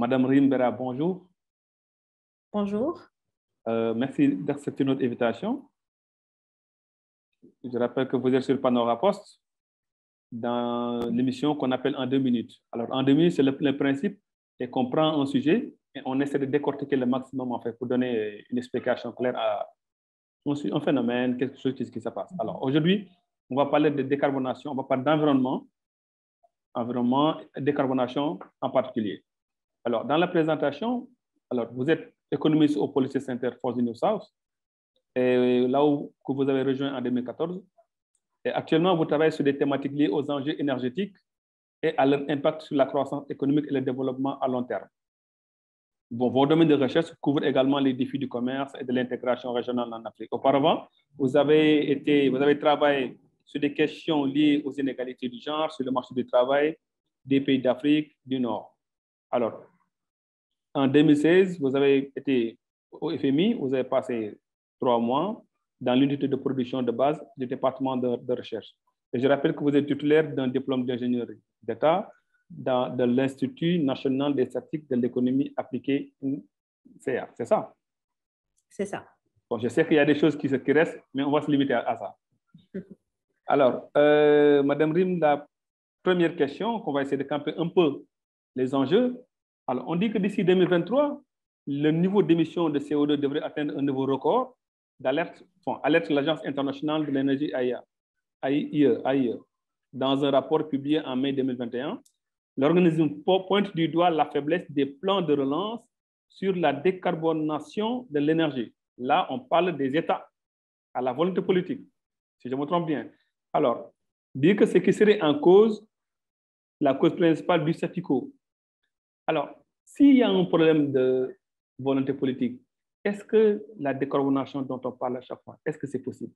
Madame Rimbera, bonjour. Bonjour. Merci d'accepter notre invitation. Je rappelle que vous êtes sur Panora Post dans l'émission qu'on appelle En 2 minutes. Alors, en 2 minutes, c'est le principe et qu'on prend un sujet et on essaie de décortiquer le maximum en fait pour donner une explication claire à un phénomène, quelque chose qui se passe. Alors, aujourd'hui, on va parler de décarbonation, on va parler d'environnement, environnement et décarbonation en particulier. Alors, dans la présentation, alors, vous êtes économiste au Policy Center for the New South, et là où que vous avez rejoint en 2014. Et actuellement, vous travaillez sur des thématiques liées aux enjeux énergétiques et à leur impact sur la croissance économique et le développement à long terme. Bon, vos domaines de recherche couvrent également les défis du commerce et de l'intégration régionale en Afrique. Auparavant, vous avez travaillé sur des questions liées aux inégalités du genre, sur le marché du travail des pays d'Afrique du Nord. Alors, en 2016, vous avez été au FMI, vous avez passé 3 mois dans l'unité de production de base du département de recherche. Et je rappelle que vous êtes titulaire d'un diplôme d'ingénierie d'État de l'Institut national des statistiques de l'économie appliquée, CA. C'est ça? C'est ça. Bon, je sais qu'il y a des choses qui restent, mais on va se limiter à ça. Alors, Madame Rim, la première question qu'on va essayer de camper un peu les enjeux. Alors, on dit que d'ici 2023, le niveau d'émission de CO2 devrait atteindre un niveau record d'alerte, alerte l'Agence internationale de l'énergie AIE. Dans un rapport publié en mai 2021, l'organisme pointe du doigt la faiblesse des plans de relance sur la décarbonation de l'énergie. Là, on parle des États à la volonté politique, si je me trompe bien. Alors, dire que ce qui serait en cause, la cause principale du statu quo. Alors, s'il y a un problème de volonté politique, est-ce que la décarbonation dont on parle à chaque fois, est-ce que c'est possible?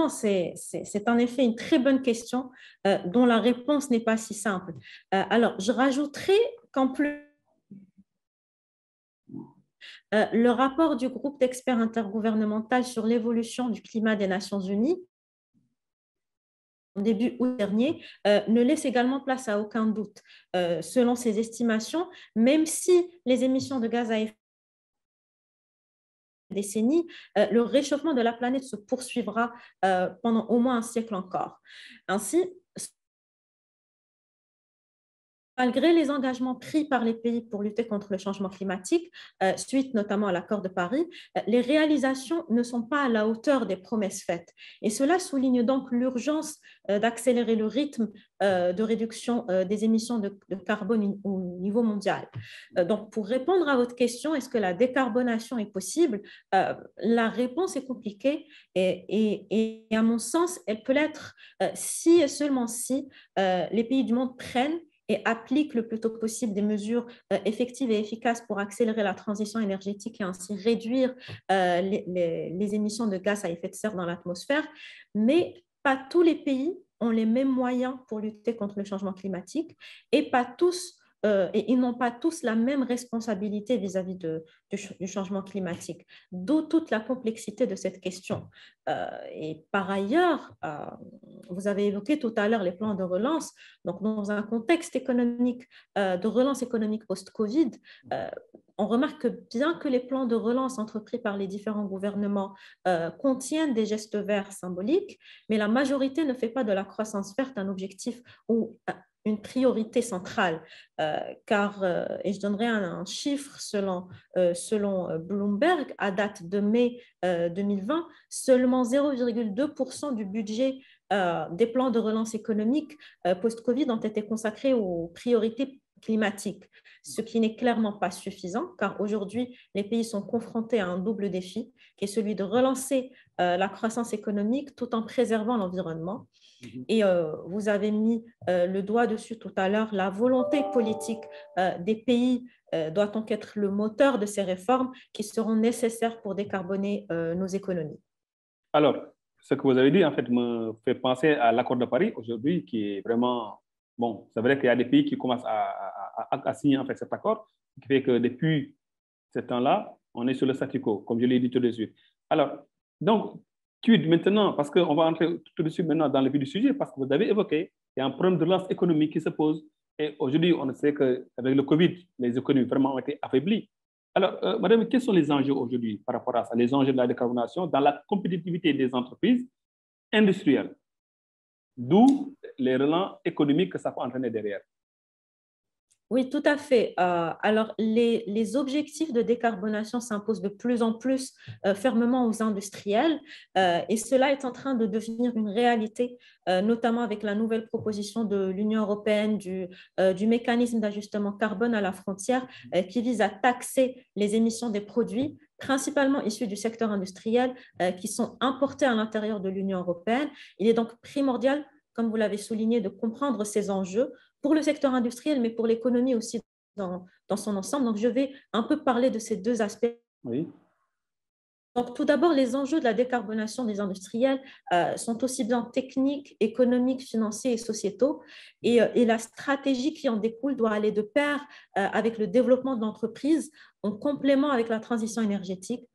C'est en effet une très bonne question dont la réponse n'est pas si simple. Alors, je rajouterai qu'en plus, le rapport du groupe d'experts intergouvernemental sur l'évolution du climat des Nations Unies, en début août dernier, ne laisse également place à aucun doute. Selon ses estimations, même si les émissions de gaz à effet décennies, le réchauffement de la planète se poursuivra pendant au moins un siècle encore. Ainsi, malgré les engagements pris par les pays pour lutter contre le changement climatique, suite notamment à l'accord de Paris, les réalisations ne sont pas à la hauteur des promesses faites. Et cela souligne donc l'urgence d'accélérer le rythme de réduction des émissions de carbone au niveau mondial. Donc, pour répondre à votre question, est-ce que la décarbonation est possible? La réponse est compliquée et à mon sens, elle peut l'être si et seulement si les pays du monde prennent et applique le plus tôt possible des mesures effectives et efficaces pour accélérer la transition énergétique et ainsi réduire les émissions de gaz à effet de serre dans l'atmosphère. Mais pas tous les pays ont les mêmes moyens pour lutter contre le changement climatique et pas tous et ils n'ont pas tous la même responsabilité vis-à-vis du changement climatique, d'où toute la complexité de cette question. Et par ailleurs, vous avez évoqué tout à l'heure les plans de relance. Donc, dans un contexte économique, de relance économique post-Covid, on remarque que bien que les plans de relance entrepris par les différents gouvernements contiennent des gestes verts symboliques, mais la majorité ne fait pas de la croissance verte un objectif ou une priorité centrale, car, et je donnerai un chiffre selon Bloomberg, à date de mai 2020, seulement 0,2% du budget des plans de relance économique post-Covid ont été consacrés aux priorités climatiques, ce qui n'est clairement pas suffisant, car aujourd'hui, les pays sont confrontés à un double défi, qui est celui de relancer la croissance économique tout en préservant l'environnement. Et vous avez mis le doigt dessus tout à l'heure, la volonté politique des pays doit donc être le moteur de ces réformes qui seront nécessaires pour décarboner nos économies. Alors, ce que vous avez dit, en fait, me fait penser à l'accord de Paris aujourd'hui, qui est vraiment... Bon, c'est vrai qu'il y a des pays qui commencent à signer en fait, cet accord, ce qui fait que depuis ce temps-là, on est sur le statu quo, comme je l'ai dit tout de suite. Alors, donc, maintenant, parce qu'on va entrer tout de suite maintenant dans le vif du sujet, parce que vous avez évoqué, il y a un problème de relance économique qui se pose Et aujourd'hui, on sait qu'avec le Covid, les économies vraiment ont été affaiblies. Alors, madame, quels sont les enjeux aujourd'hui par rapport à ça, les enjeux de la décarbonation dans la compétitivité des entreprises industrielles, d'où les relents économiques que ça peut entraîner derrière? Oui, tout à fait. Alors, les objectifs de décarbonation s'imposent de plus en plus fermement aux industriels et cela est en train de devenir une réalité, notamment avec la nouvelle proposition de l'Union européenne du mécanisme d'ajustement carbone à la frontière qui vise à taxer les émissions des produits principalement issus du secteur industriel qui sont importés à l'intérieur de l'Union européenne. Il est donc primordial, comme vous l'avez souligné, de comprendre ces enjeux pour le secteur industriel, mais pour l'économie aussi dans son ensemble. Donc, je vais un peu parler de ces deux aspects. Oui. Donc, tout d'abord, les enjeux de la décarbonation des industriels sont aussi bien techniques, économiques, financiers et sociétaux. Et la stratégie qui en découle doit aller de pair avec le développement de l'entreprise en complément avec la transition énergétique.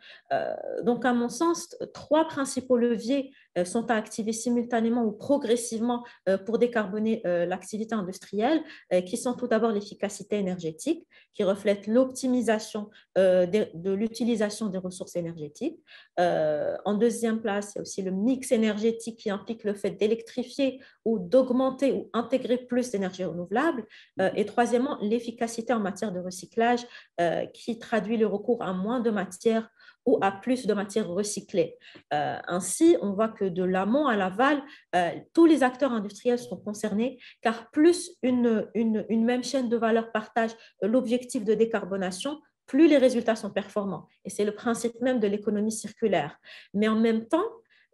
Donc, à mon sens, trois principaux leviers sont à activer simultanément ou progressivement pour décarboner l'activité industrielle, qui sont tout d'abord l'efficacité énergétique, qui reflète l'optimisation de l'utilisation des ressources énergétiques. En deuxième place, il y a aussi le mix énergétique qui implique le fait d'électrifier ou d'augmenter ou intégrer plus d'énergie renouvelable. Et troisièmement, l'efficacité en matière de recyclage qui traduit le recours à moins de matières ou à plus de matières recyclées. Ainsi, on voit que de l'amont à l'aval, tous les acteurs industriels sont concernés, car plus une même chaîne de valeur partage l'objectif de décarbonation, plus les résultats sont performants. Et c'est le principe même de l'économie circulaire. Mais en même temps,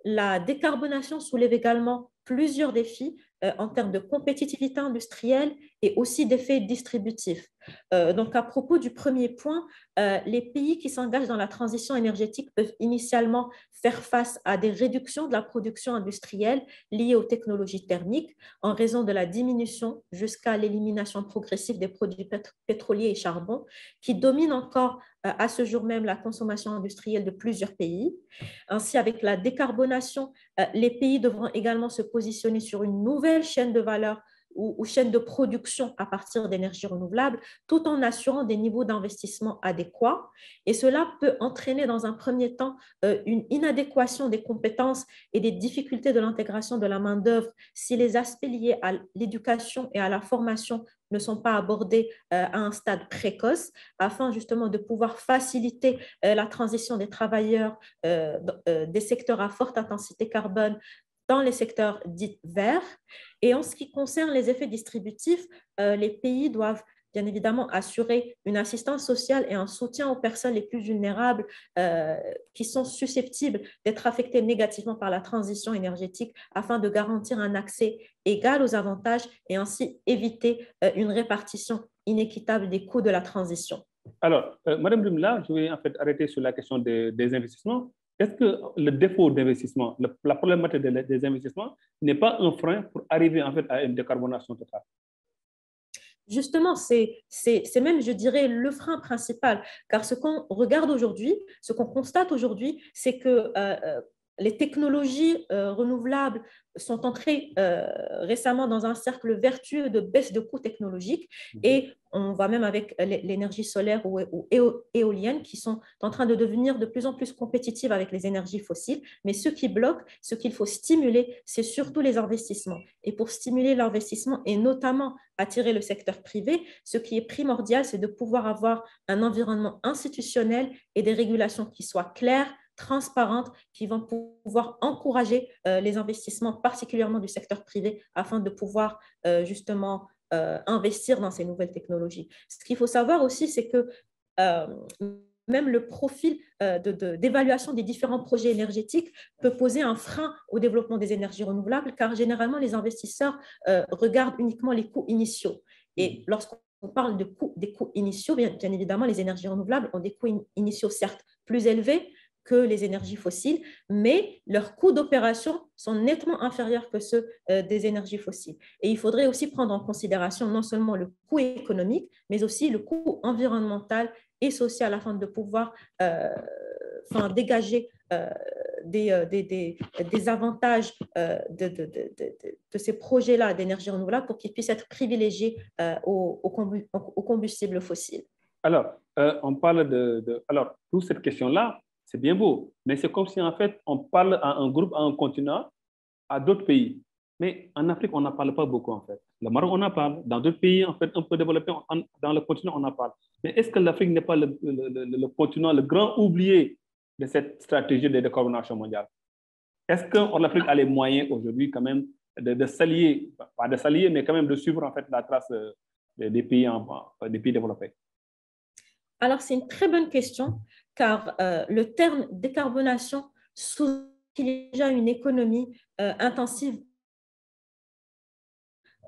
la décarbonation soulève également plusieurs défis en termes de compétitivité industrielle et aussi d'effets distributifs. Donc, à propos du premier point, les pays qui s'engagent dans la transition énergétique peuvent initialement faire face à des réductions de la production industrielle liées aux technologies thermiques en raison de la diminution jusqu'à l'élimination progressive des produits pétroliers et charbon qui dominent encore à ce jour même la consommation industrielle de plusieurs pays. Ainsi, avec la décarbonation, les pays devront également se positionner sur une nouvelle chaîne de valeur ou chaîne de production à partir d'énergies renouvelables, tout en assurant des niveaux d'investissement adéquats. Et cela peut entraîner dans un premier temps une inadéquation des compétences et des difficultés de l'intégration de la main-d'œuvre si les aspects liés à l'éducation et à la formation ne sont pas abordés à un stade précoce, afin justement de pouvoir faciliter la transition des travailleurs des secteurs à forte intensité carbone dans les secteurs dits verts. Et en ce qui concerne les effets distributifs, les pays doivent bien évidemment assurer une assistance sociale et un soutien aux personnes les plus vulnérables qui sont susceptibles d'être affectées négativement par la transition énergétique afin de garantir un accès égal aux avantages et ainsi éviter une répartition inéquitable des coûts de la transition. Alors, Madame Lumla, je vais en fait arrêter sur la question des investissements. Est-ce que le défaut d'investissement, la problématique des investissements n'est pas un frein pour arriver en fait à une décarbonation totale? Justement, c'est même, je dirais, le frein principal, car ce qu'on regarde aujourd'hui, ce qu'on constate aujourd'hui, c'est que les technologies renouvelables sont entrées récemment dans un cercle vertueux de baisse de coûts technologiques et on voit même avec l'énergie solaire ou éolienne qui sont en train de devenir de plus en plus compétitives avec les énergies fossiles. Mais ce qui bloque, ce qu'il faut stimuler, c'est surtout les investissements. Et pour stimuler l'investissement et notamment attirer le secteur privé, ce qui est primordial, c'est de pouvoir avoir un environnement institutionnel et des régulations qui soient claires, transparentes, qui vont pouvoir encourager les investissements, particulièrement du secteur privé, afin de pouvoir justement investir dans ces nouvelles technologies. Ce qu'il faut savoir aussi, c'est que même le profil d'évaluation des différents projets énergétiques peut poser un frein au développement des énergies renouvelables, car généralement, les investisseurs regardent uniquement les coûts initiaux. Et lorsqu'on parle des coûts initiaux, bien évidemment, les énergies renouvelables ont des coûts initiaux certes plus élevés que les énergies fossiles, mais leurs coûts d'opération sont nettement inférieurs que ceux des énergies fossiles. Et il faudrait aussi prendre en considération non seulement le coût économique, mais aussi le coût environnemental et social afin de pouvoir dégager des avantages de ces projets-là d'énergie renouvelable pour qu'ils puissent être privilégiés aux combustibles fossiles. Alors, on parle alors, pour cette question-là, c'est bien beau, mais c'est comme si, en fait, on parle à un groupe, à un continent, à d'autres pays. Mais en Afrique, on n'en parle pas beaucoup, en fait. Le Maroc, on en parle. Dans d'autres pays, en fait, un peu développés, dans le continent, on en parle. Mais est-ce que l'Afrique n'est pas le continent, le grand oublié de cette stratégie de décarbonation mondiale? Est-ce que l'Afrique a les moyens aujourd'hui, quand même, de s'allier, pas de s'allier, mais quand même de suivre, en fait, la trace des pays développés? Alors, c'est une très bonne question, car le terme décarbonation sous qu'il y a déjà une économie intensive.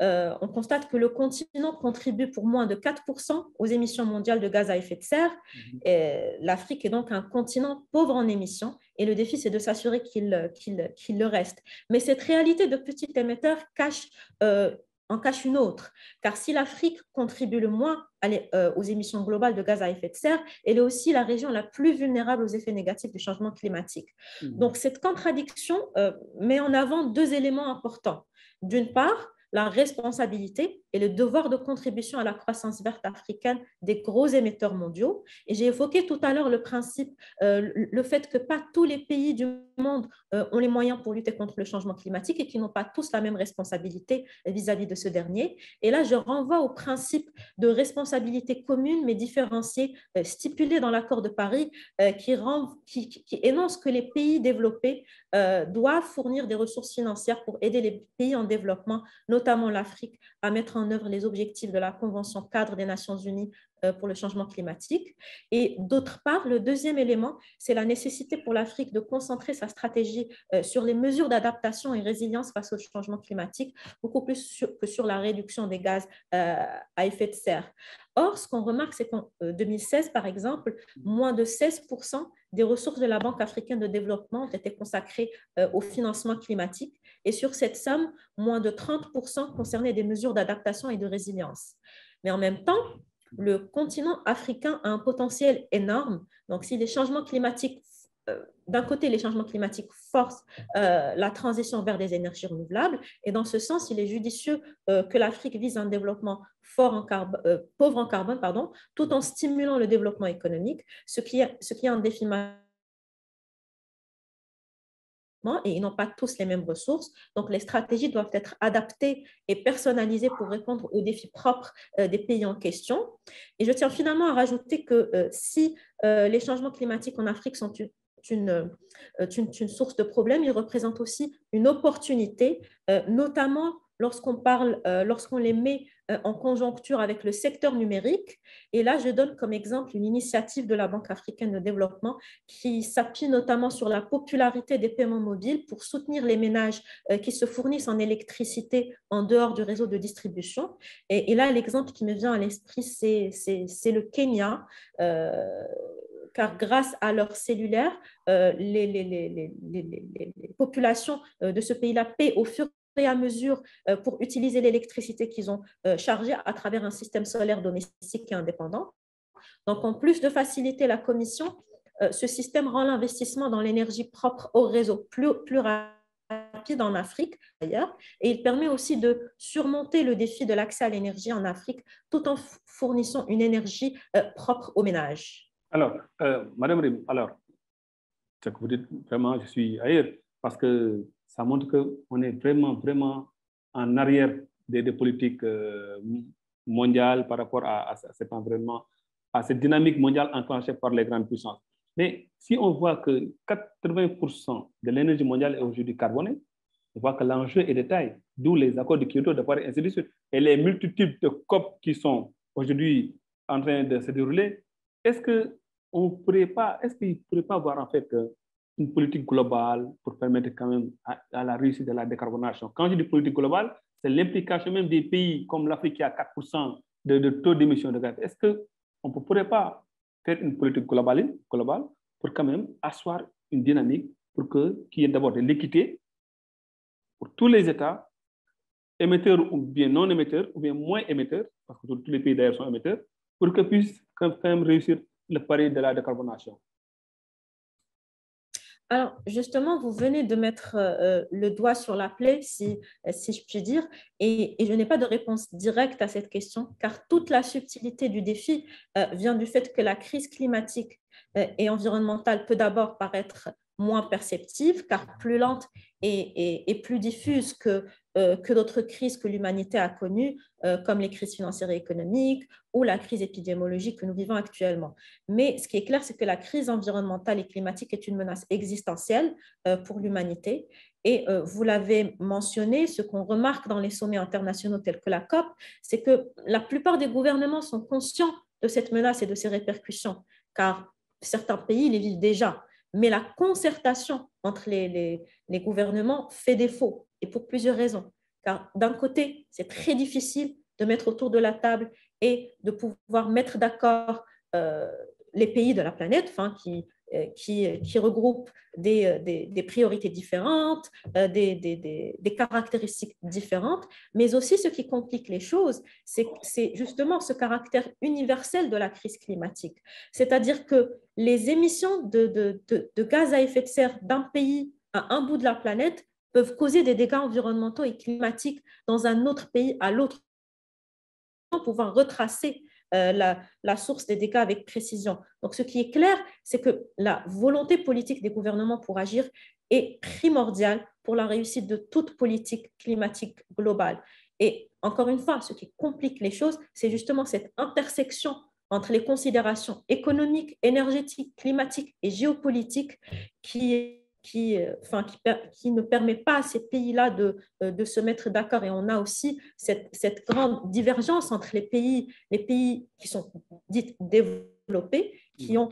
On constate que le continent contribue pour moins de 4% aux émissions mondiales de gaz à effet de serre. L'Afrique est donc un continent pauvre en émissions et le défi, c'est de s'assurer qu'il le reste. Mais cette réalité de petit émetteur en cache une autre, car si l'Afrique contribue le moins aux émissions globales de gaz à effet de serre, elle est aussi la région la plus vulnérable aux effets négatifs du changement climatique. Donc, cette contradiction met en avant deux éléments importants. D'une part, la responsabilité et le devoir de contribution à la croissance verte africaine des gros émetteurs mondiaux. Et j'ai évoqué tout à l'heure le principe, le fait que pas tous les pays du monde ont les moyens pour lutter contre le changement climatique et qui n'ont pas tous la même responsabilité vis-à-vis de ce dernier. Et là, je renvoie au principe de responsabilité commune mais différenciée stipulé dans l'accord de Paris qui énonce que les pays développés doivent fournir des ressources financières pour aider les pays en développement, notamment l'Afrique, à mettre en œuvre les objectifs de la Convention cadre des Nations Unies pour le changement climatique. Et d'autre part, le deuxième élément, c'est la nécessité pour l'Afrique de concentrer sa stratégie sur les mesures d'adaptation et résilience face au changement climatique, beaucoup plus que sur la réduction des gaz à effet de serre. Or, ce qu'on remarque, c'est qu'en 2016, par exemple, moins de 16% des ressources de la Banque africaine de développement ont été consacrées au financement climatique. Et sur cette somme, moins de 30% concernaient des mesures d'adaptation et de résilience. Mais en même temps, le continent africain a un potentiel énorme. Donc, si les changements climatiques, d'un côté, les changements climatiques forcent la transition vers des énergies renouvelables, et dans ce sens, il est judicieux que l'Afrique vise un développement pauvre en carbone, tout en stimulant le développement économique, ce qui est un défi majeur. Et ils n'ont pas tous les mêmes ressources. Donc, les stratégies doivent être adaptées et personnalisées pour répondre aux défis propres des pays en question. Et je tiens finalement à rajouter que si les changements climatiques en Afrique sont une source de problèmes, ils représentent aussi une opportunité, notamment lorsqu'on les met en conjoncture avec le secteur numérique. Et là, je donne comme exemple une initiative de la Banque africaine de développement qui s'appuie notamment sur la popularité des paiements mobiles pour soutenir les ménages qui se fournissent en électricité en dehors du réseau de distribution. Et là, l'exemple qui me vient à l'esprit, c'est le Kenya. Car grâce à leur cellulaire, les populations de ce pays-là paient au fur et à mesure pour utiliser l'électricité qu'ils ont chargée à travers un système solaire domestique et indépendant. Donc, en plus de faciliter la commission, ce système rend l'investissement dans l'énergie propre au réseau plus rapide en Afrique d'ailleurs, et il permet aussi de surmonter le défi de l'accès à l'énergie en Afrique tout en fournissant une énergie propre aux ménages. Alors, Madame Rim, alors, ce que vous dites, vraiment, je suis ailleurs, parce que ça montre qu'on est vraiment, vraiment en arrière des politiques mondiales par rapport à cet environnement, à cette dynamique mondiale enclenchée par les grandes puissances. Mais si on voit que 80% de l'énergie mondiale est aujourd'hui carbonée, on voit que l'enjeu est de taille, d'où les accords de Kyoto, de Paris, ainsi de suite, et les multitudes de COP qui sont aujourd'hui en train de se dérouler. Est-ce qu'il ne pourrait pas avoir en fait une politique globale pour permettre quand même à la réussite de la décarbonation? Quand je dis politique globale, c'est l'implication même des pays comme l'Afrique qui a 4% de taux d'émission de gaz. Est-ce qu'on ne pourrait pas faire une politique globale pour quand même asseoir une dynamique pour qu'il y ait d'abord de l'équité pour tous les États, émetteurs ou bien non émetteurs, ou bien moins émetteurs, parce que tous les pays d'ailleurs sont émetteurs, pour qu'ils puissent quand même réussir le pari de la décarbonation? Alors, justement, vous venez de mettre le doigt sur la plaie, si je puis dire, et je n'ai pas de réponse directe à cette question, car toute la subtilité du défi vient du fait que la crise climatique et environnementale peut d'abord paraître moins perceptive, car plus lente et plus diffuse que d'autres crises que l'humanité a connues, comme les crises financières et économiques ou la crise épidémiologique que nous vivons actuellement. Mais ce qui est clair, c'est que la crise environnementale et climatique est une menace existentielle pour l'humanité. Et vous l'avez mentionné, ce qu'on remarque dans les sommets internationaux tels que la COP, c'est que la plupart des gouvernements sont conscients de cette menace et de ses répercussions, car certains pays les vivent déjà. Mais la concertation entre les gouvernements fait défaut, et pour plusieurs raisons. Car d'un côté, c'est très difficile de mettre autour de la table et de pouvoir mettre d'accord euh, les pays de la planète, enfin, qui regroupent des priorités différentes, des caractéristiques différentes, mais aussi ce qui complique les choses, c'est justement ce caractère universel de la crise climatique. C'est-à-dire que les émissions de gaz à effet de serre d'un pays à un bout de la planète peuvent causer des dégâts environnementaux et climatiques dans un autre pays à l'autre, pouvoir retracer la source des dégâts avec précision. Donc, ce qui est clair, c'est que la volonté politique des gouvernements pour agir est primordiale pour la réussite de toute politique climatique globale. Et encore une fois, ce qui complique les choses, c'est justement cette intersection entre les considérations économiques, énergétiques, climatiques et géopolitiques qui ne permet pas à ces pays-là de se mettre d'accord. Et on a aussi cette grande divergence entre les pays qui sont dits développés, qui ont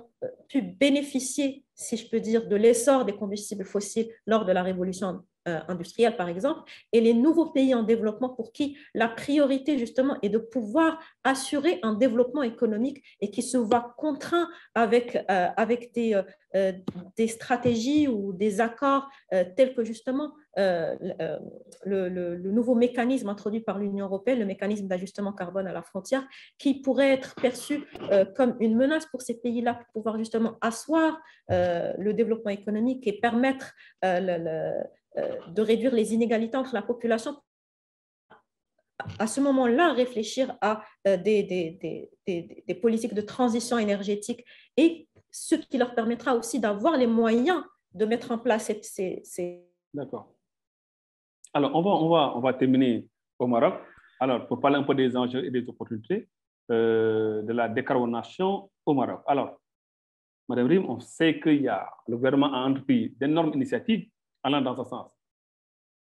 pu bénéficier, si je peux dire, de l'essor des combustibles fossiles lors de la révolution industrielle, par exemple, et les nouveaux pays en développement pour qui la priorité, justement, est de pouvoir assurer un développement économique et qui se voient contraints avec des stratégies ou des accords tels que, justement, le nouveau mécanisme introduit par l'Union européenne, le mécanisme d'ajustement carbone à la frontière, qui pourrait être perçu comme une menace pour ces pays-là pour pouvoir justement asseoir le développement économique et permettre de réduire les inégalités entre la population. À ce moment-là, réfléchir à des politiques de transition énergétique et ce qui leur permettra aussi d'avoir les moyens de mettre en place ces... D'accord. Alors, on va terminer au Maroc. Alors, pour parler un peu des enjeux et des opportunités de la décarbonation au Maroc. Alors, Madame Rim, on sait qu'il y a le gouvernement a entrepris d'énormes initiatives allant dans ce sens.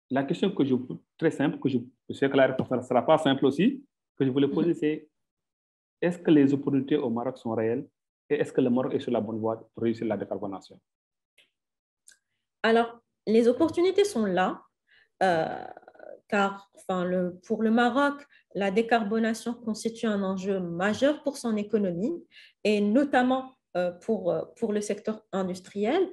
La question très simple, je sais que la réponse ne sera pas simple aussi, que je voulais poser, c'est est-ce que les opportunités au Maroc sont réelles et est-ce que le Maroc est sur la bonne voie pour réussir la décarbonation? Alors, les opportunités sont là, car pour le Maroc, la décarbonation constitue un enjeu majeur pour son économie et notamment pour le secteur industriel.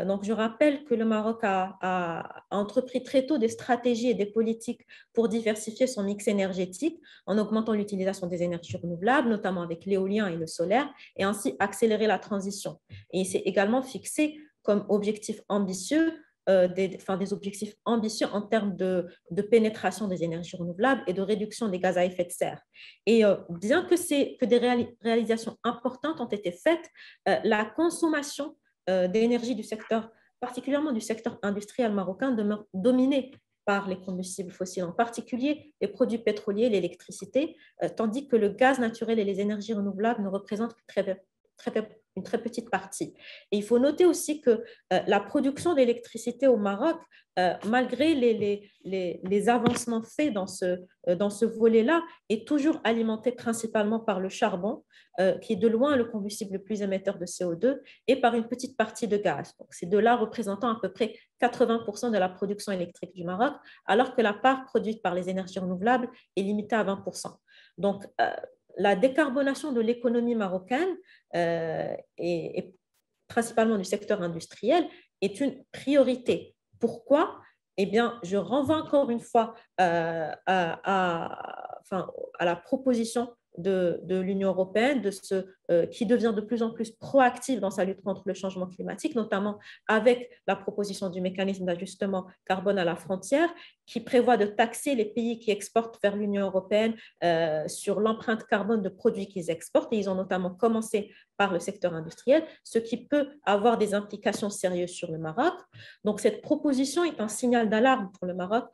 Donc, je rappelle que le Maroc a entrepris très tôt des stratégies et des politiques pour diversifier son mix énergétique en augmentant l'utilisation des énergies renouvelables, notamment avec l'éolien et le solaire, et ainsi accélérer la transition. Et il s'est également fixé comme objectif ambitieux des objectifs ambitieux en termes de pénétration des énergies renouvelables et de réduction des gaz à effet de serre. Et bien que des réalisations importantes ont été faites, la consommation d'énergie du secteur, particulièrement du secteur industriel marocain, demeure dominée par les combustibles fossiles, en particulier les produits pétroliers, l'électricité, tandis que le gaz naturel et les énergies renouvelables ne représentent que une très petite partie. Et il faut noter aussi que la production d'électricité au Maroc, malgré les avancements faits dans ce volet-là, est toujours alimentée principalement par le charbon, qui est de loin le combustible le plus émetteur de CO2, et par une petite partie de gaz. Donc, ces deux-là représentant à peu près 80% de la production électrique du Maroc, alors que la part produite par les énergies renouvelables est limitée à 20%. Donc, la décarbonation de l'économie marocaine et principalement du secteur industriel est une priorité. Pourquoi? Eh bien, je renvoie encore une fois à la proposition de l'Union européenne, qui devient de plus en plus proactive dans sa lutte contre le changement climatique, notamment avec la proposition du mécanisme d'ajustement carbone à la frontière, qui prévoit de taxer les pays qui exportent vers l'Union européenne sur l'empreinte carbone de produits qu'ils exportent. Et ils ont notamment commencé par le secteur industriel, ce qui peut avoir des implications sérieuses sur le Maroc. Donc, cette proposition est un signal d'alarme pour le Maroc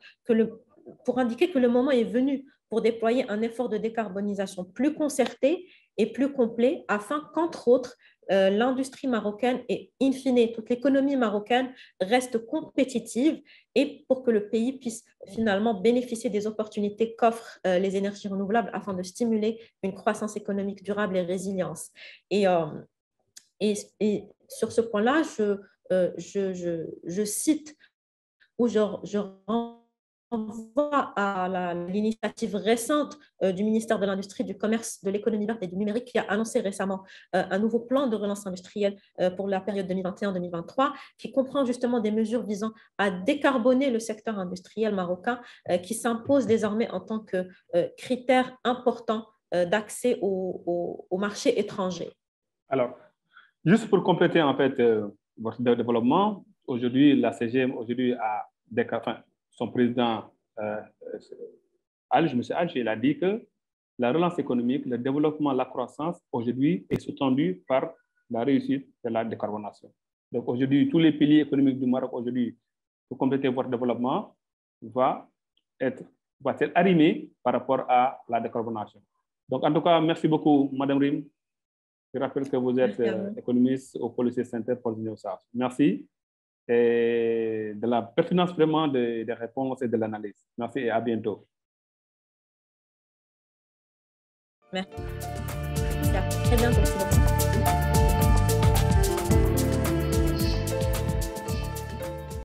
pour indiquer que le moment est venu pour déployer un effort de décarbonisation plus concerté et plus complet afin qu'entre autres, l'industrie marocaine et in fine toute l'économie marocaine reste compétitive et pour que le pays puisse finalement bénéficier des opportunités qu'offrent les énergies renouvelables afin de stimuler une croissance économique durable et résilience. Et sur ce point-là, je cite ou je renvoie à l'initiative récente du ministère de l'Industrie, du Commerce, de l'Économie verte et du Numérique qui a annoncé récemment un nouveau plan de relance industrielle pour la période 2021-2023 qui comprend justement des mesures visant à décarboner le secteur industriel marocain qui s'impose désormais en tant que critère important d'accès au marché étranger. Alors, juste pour compléter en fait votre développement, aujourd'hui la CGM a son président M. Alj, il a dit que la relance économique, le développement, la croissance aujourd'hui est sous-tendue par la réussite de la décarbonation. Donc aujourd'hui, tous les piliers économiques du Maroc aujourd'hui, pour compléter votre développement, va être arrimé par rapport à la décarbonation. Donc en tout cas, merci beaucoup Madame Rim. Je rappelle que vous êtes économiste au Policy Center for the New South. Merci et de la pertinence vraiment des réponses et de l'analyse. Merci et à bientôt. Merci. À très bientôt.